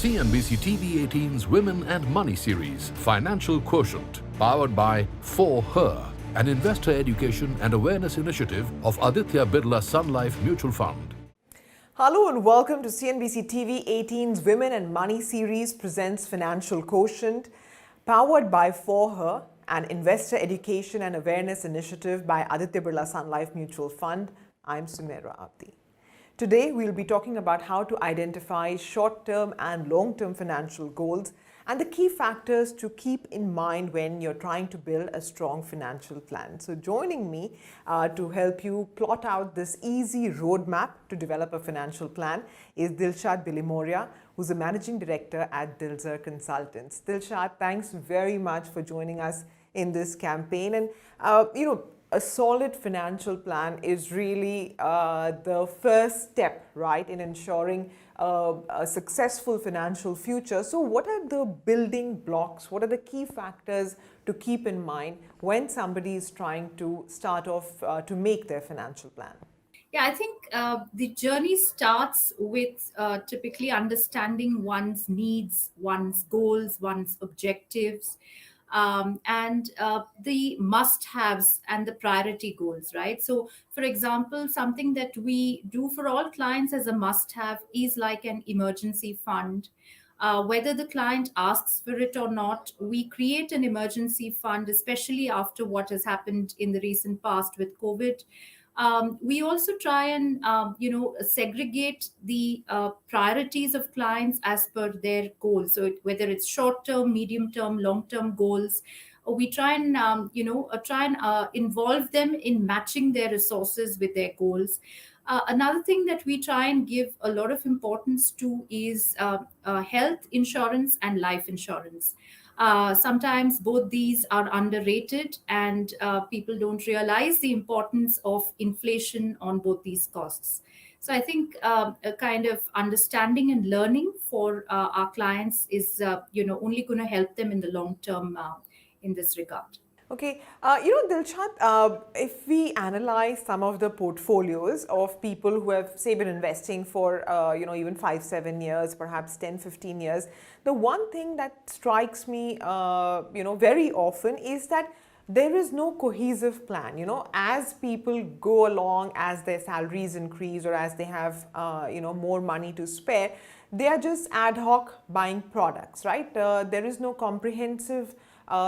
CNBC TV 18's Women and Money series, Financial Quotient, powered by For Her, an investor education and awareness initiative of Aditya Birla Sun Life Mutual Fund. Hello and welcome to CNBC TV 18's Women and Money series presents Financial Quotient, powered by For Her, an investor education and awareness initiative by Aditya Birla Sun Life Mutual Fund. I'm Sumera Abdi. Today, we'll be talking about how to identify short-term and long-term financial goals and the key factors to keep in mind when you're trying to build a strong financial plan. So joining me to help you plot out this easy roadmap to develop a financial plan is Dilshad Billimoria, who's a managing director at Dilshad Consultants. Dilshad, thanks very much for joining us in this campaign. And, a solid financial plan is really the first step, right, in ensuring a successful financial future. So what are the building blocks? What are the key factors to keep in mind when somebody is trying to start off to make their financial plan? Yeah, I think the journey starts with typically understanding one's needs, one's goals, one's objectives, and the must-haves and the priority goals, right? So, for example, something that we do for all clients as a must-have is like an emergency fund. Whether the client asks for it or not, we create an emergency fund, especially after what has happened in the recent past with COVID. We also try and segregate the priorities of clients as per their goals. So whether it's short term, medium term, long term goals, we try and involve them in matching their resources with their goals. Another thing that we try and give a lot of importance to is health insurance and life insurance. Sometimes both these are underrated, and people don't realize the importance of inflation on both these costs. So I think a kind of understanding and learning for our clients is only going to help them in the long term in this regard. Okay, Dilshad, if we analyze some of the portfolios of people who have, say, been investing for, even 5-7 years, perhaps 10-15 years, the one thing that strikes me, very often is that there is no cohesive plan. As people go along, as their salaries increase or as they have, more money to spare, they are just ad hoc buying products, right? There is no comprehensive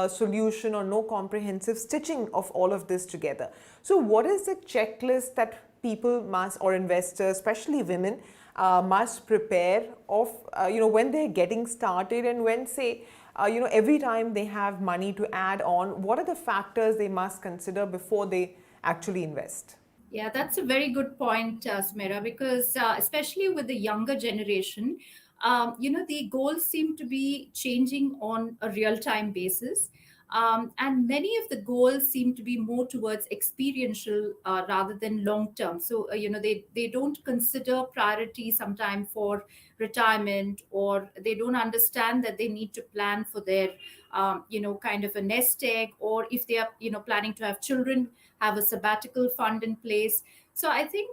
solution or no comprehensive stitching of all of this together. So what is the checklist that people must, or investors, especially women, must prepare of, when they're getting started, and when, say, every time they have money to add on, what are the factors they must consider before they actually invest? Yeah, that's a very good point, Smera, because especially with the younger generation, the goals seem to be changing on a real-time basis. And many of the goals seem to be more towards experiential rather than long-term. So, they don't consider priority sometime for retirement, or they don't understand that they need to plan for their, kind of a nest egg, or if they are, planning to have children, have a sabbatical fund in place. So I think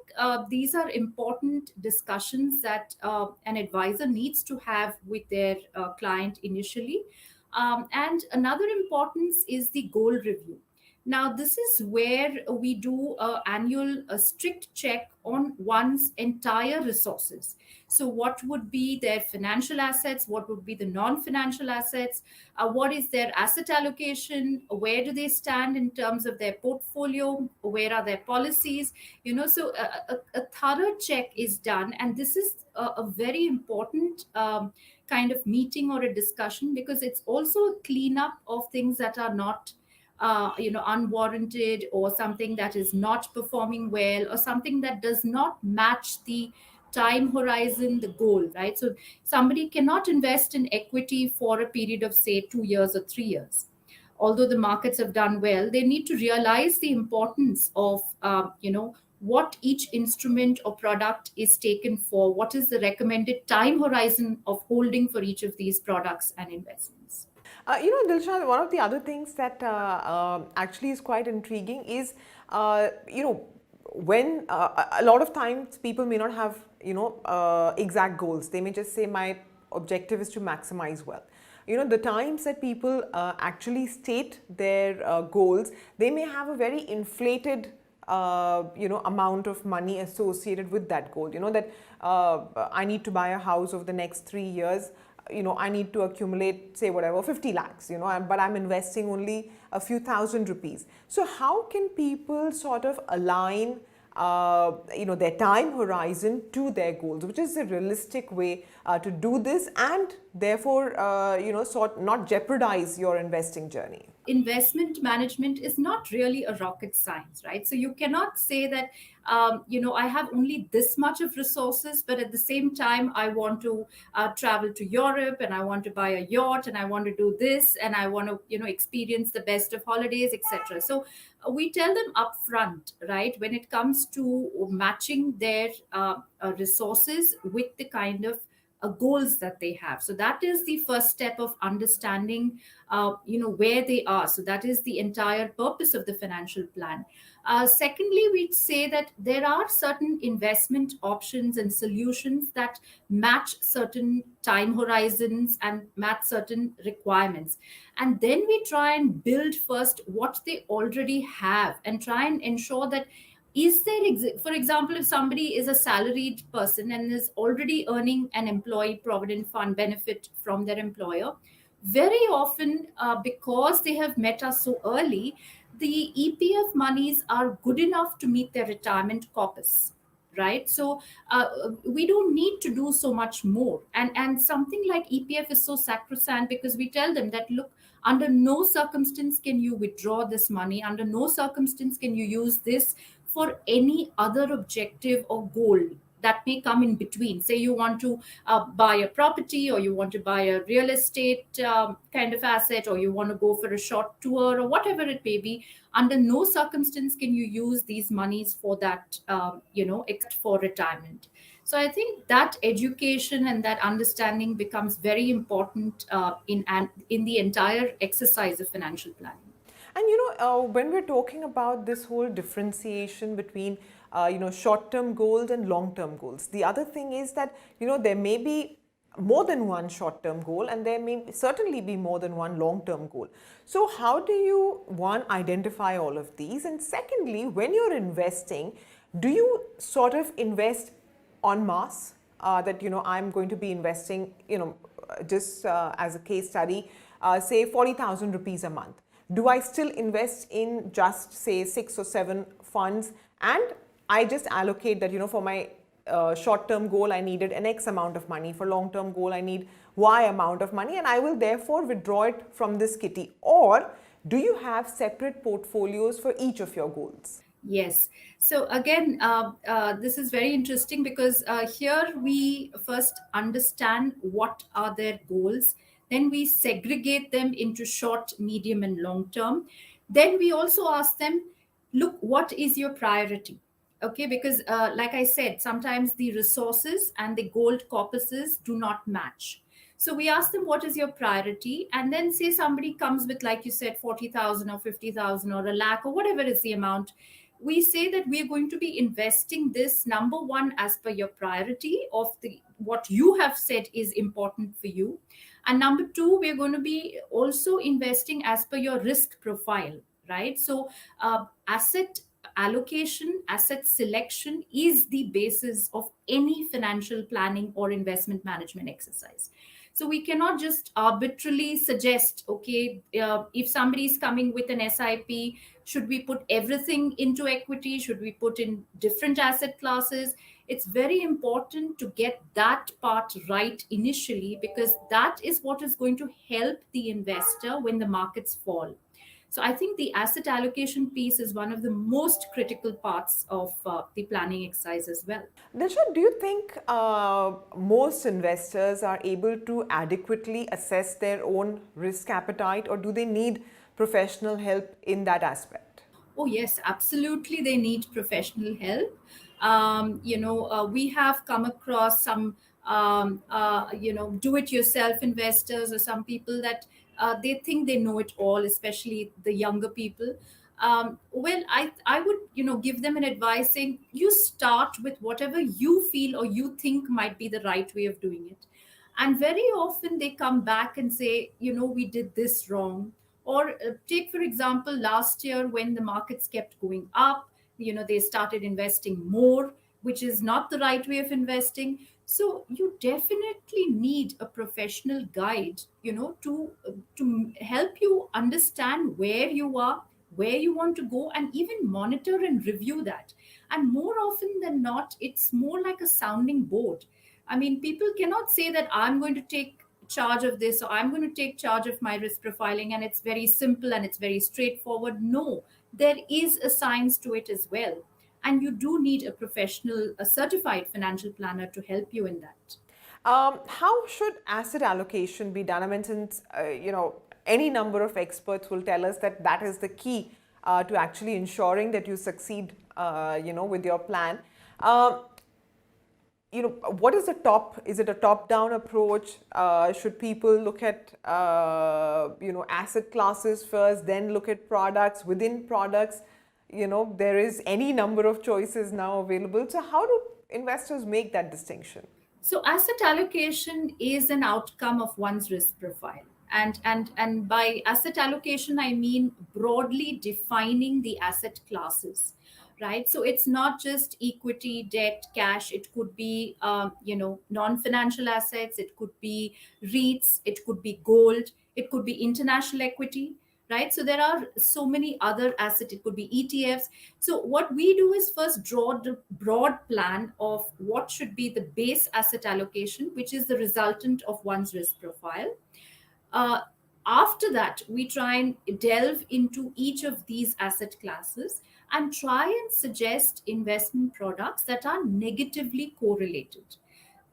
these are important discussions that an advisor needs to have with their client initially. And another importance is the goal review. Now, this is where we do an annual strict check on one's entire resources. So what would be their financial assets? What would be the non-financial assets? What is their asset allocation? Where do they stand in terms of their portfolio? Where are their policies? So a thorough check is done. And this is a very important kind of meeting or a discussion, because it's also a cleanup of things that are not unwarranted, or something that is not performing well, or something that does not match the time horizon, the goal, right? So somebody cannot invest in equity for a period of, say, 2 years or 3 years. Although the markets have done well, they need to realize the importance of, what each instrument or product is taken for, what is the recommended time horizon of holding for each of these products and investments. Dilshad, one of the other things that actually is quite intriguing is, when a lot of times people may not have, exact goals. They may just say, my objective is to maximize wealth. The times that people actually state their goals, they may have a very inflated amount of money associated with that goal. That I need to buy a house over the next 3 years. I need to accumulate, say, whatever, 50 lakhs, but I'm investing only a few thousand rupees. So how can people sort of align their time horizon to their goals, which is a realistic way to do this, and therefore, not jeopardize your investing journey? Investment management is not really a rocket science, right? So you cannot say that, I have only this much of resources, but at the same time, I want to travel to Europe, and I want to buy a yacht, and I want to do this, and I want to, experience the best of holidays, etc. So we tell them upfront, right, when it comes to matching their resources with the kind of goals that they have. So that is the first step of understanding where they are. So that is the entire purpose of the financial plan. Secondly, we'd say that there are certain investment options and solutions that match certain time horizons and match certain requirements. And then we try and build first what they already have and try and ensure that, is there for example, if somebody is a salaried person and is already earning an employee provident fund benefit from their employer, very often, because they have met us so early, the EPF monies are good enough to meet their retirement corpus, right? So we don't need to do so much more. And something like EPF is so sacrosanct because we tell them that, look, under no circumstance can you withdraw this money. Under no circumstance can you use this for any other objective or goal that may come in between. Say you want to buy a property, or you want to buy a real estate kind of asset, or you want to go for a short tour, or whatever it may be. Under no circumstance can you use these monies for that, except for retirement. So I think that education and that understanding becomes very important in the entire exercise of financial planning. And when we're talking about this whole differentiation between short-term goals and long-term goals, the other thing is that there may be more than one short-term goal, and there may certainly be more than one long-term goal. So how do you, one, identify all of these, and secondly, when you're investing, do you sort of invest en masse, that I'm going to be investing, just as a case study, say 40,000 rupees a month? Do I still invest in just, say, 6 or 7 funds, and I just allocate that, for my short-term goal, I needed an X amount of money. For long-term goal, I need Y amount of money, and I will therefore withdraw it from this kitty? Or do you have separate portfolios for each of your goals? Yes. So again, this is very interesting because here we first understand what are their goals. Then we segregate them into short, medium, and long term. Then we also ask them, look, what is your priority? Okay, because like I said, sometimes the resources and the gold corpuses do not match. So we ask them, what is your priority? And then say somebody comes with, like you said, 40,000 or 50,000 or a lakh or whatever is the amount. We say that we are going to be investing this, number one, as per your priority of what you have said is important for you. And number two, we're going to be also investing as per your risk profile, right? So asset allocation, asset selection is the basis of any financial planning or investment management exercise. So we cannot just arbitrarily suggest, okay, if somebody is coming with an SIP, should we put everything into equity? Should we put in different asset classes? It's very important to get that part right initially, because that is what is going to help the investor when the markets fall. So I think the asset allocation piece is one of the most critical parts of the planning exercise as well. Dilshad, do you think most investors are able to adequately assess their own risk appetite, or do they need professional help in that aspect? Oh, yes, absolutely. They need professional help. We have come across some, do-it-yourself investors, or some people that they think they know it all, especially the younger people. I would, give them an advice saying, you start with whatever you feel or you think might be the right way of doing it. And very often they come back and say, we did this wrong. Or take, for example, last year when the markets kept going up, they started investing more, which is not the right way of investing. So you definitely need a professional guide, to help you understand where you are, where you want to go, and even monitor and review that. And more often than not, it's more like a sounding board. I mean, people cannot say that I'm going to take charge of this, or I'm going to take charge of my risk profiling, and it's very simple and it's very straightforward. No, there is a science to it as well. And you do need a professional, a certified financial planner to help you in that. How should asset allocation be done? I mean, since, any number of experts will tell us that that is the key to actually ensuring that you succeed, with your plan. What is is it a top-down approach? Should people look at, asset classes first, then look at products within products? There is any number of choices now available. So how do investors make that distinction? So asset allocation is an outcome of one's risk profile. And by asset allocation, I mean broadly defining the asset classes, right? So it's not just equity, debt, cash. It could be, non-financial assets. It could be REITs. It could be gold. It could be international equity, right? So there are so many other assets. It could be ETFs. So what we do is first draw the broad plan of what should be the base asset allocation, which is the resultant of one's risk profile. Uh, After that, we try and delve into each of these asset classes and try and suggest investment products that are negatively correlated.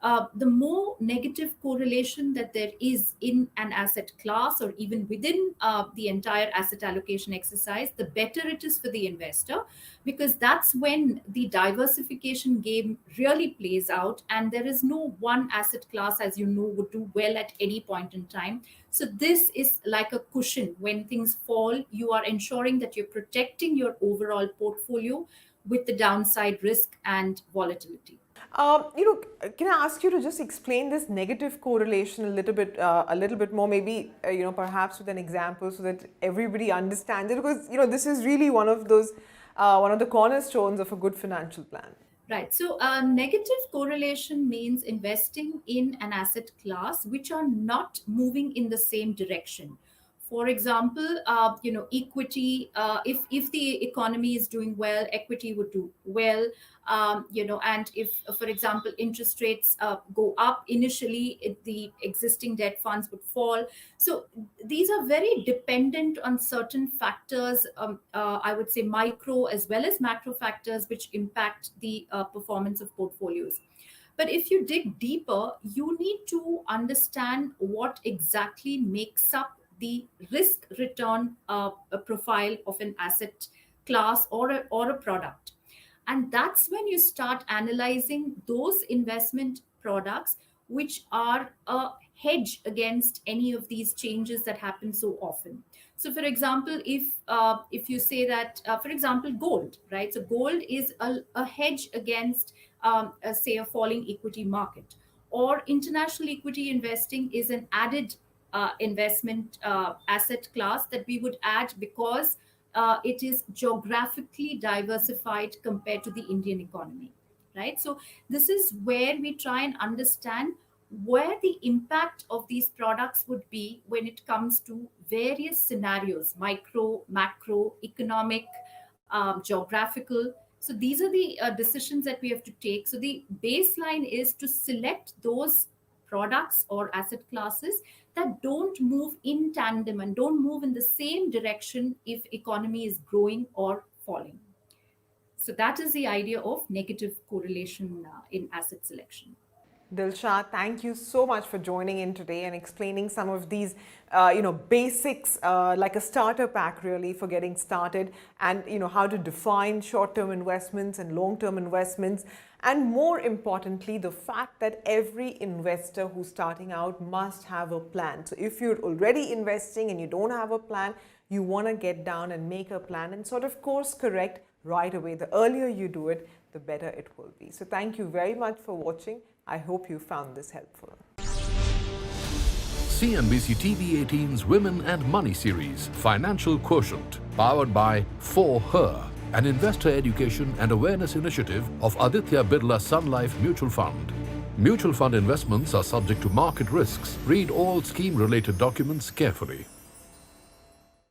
The more negative correlation that there is in an asset class or even within the entire asset allocation exercise, the better it is for the investor, because that's when the diversification game really plays out. And there is no one asset class, as you know, would do well at any point in time. So this is like a cushion. When things fall, you are ensuring that you're protecting your overall portfolio with the downside risk and volatility. Can I ask you to just explain this negative correlation a little bit more, maybe, perhaps with an example so that everybody understands it? Because, this is really one of the cornerstones of a good financial plan. Right. So, negative correlation means investing in an asset class which are not moving in the same direction. For example, equity. If the economy is doing well, equity would do well. And if, for example, interest rates go up initially, the existing debt funds would fall. So these are very dependent on certain factors. I would say micro as well as macro factors, which impact the performance of portfolios. But if you dig deeper, you need to understand what exactly makes up the risk return profile of an asset class or a product. And that's when you start analyzing those investment products which are a hedge against any of these changes that happen so often. So, for example, if you say that, for example, gold, right? So, gold is a hedge against, say, a falling equity market, or international equity investing is an added investment asset class that we would add because it is geographically diversified compared to the Indian economy, right? So this is where we try and understand where the impact of these products would be when it comes to various scenarios: micro, macro, economic, geographical. So these are the decisions that we have to take. So the baseline is to select those products or asset classes that don't move in tandem and don't move in the same direction if economy is growing or falling. So that is the idea of negative correlation in asset selection. Dilshad, thank you so much for joining in today and explaining some of these, basics, like a starter pack really for getting started, and how to define short-term investments and long-term investments, and more importantly, the fact that every investor who's starting out must have a plan. So if you're already investing and you don't have a plan, you want to get down and make a plan and sort of course correct right away. The earlier you do it, the better it will be. So thank you very much for watching. I hope you found this helpful. CNBC TV 18's Women and Money series, Financial Quotient, powered by For Her, an investor education and awareness initiative of Aditya Birla Sun Life Mutual Fund. Mutual fund investments are subject to market risks. Read all scheme-related documents carefully.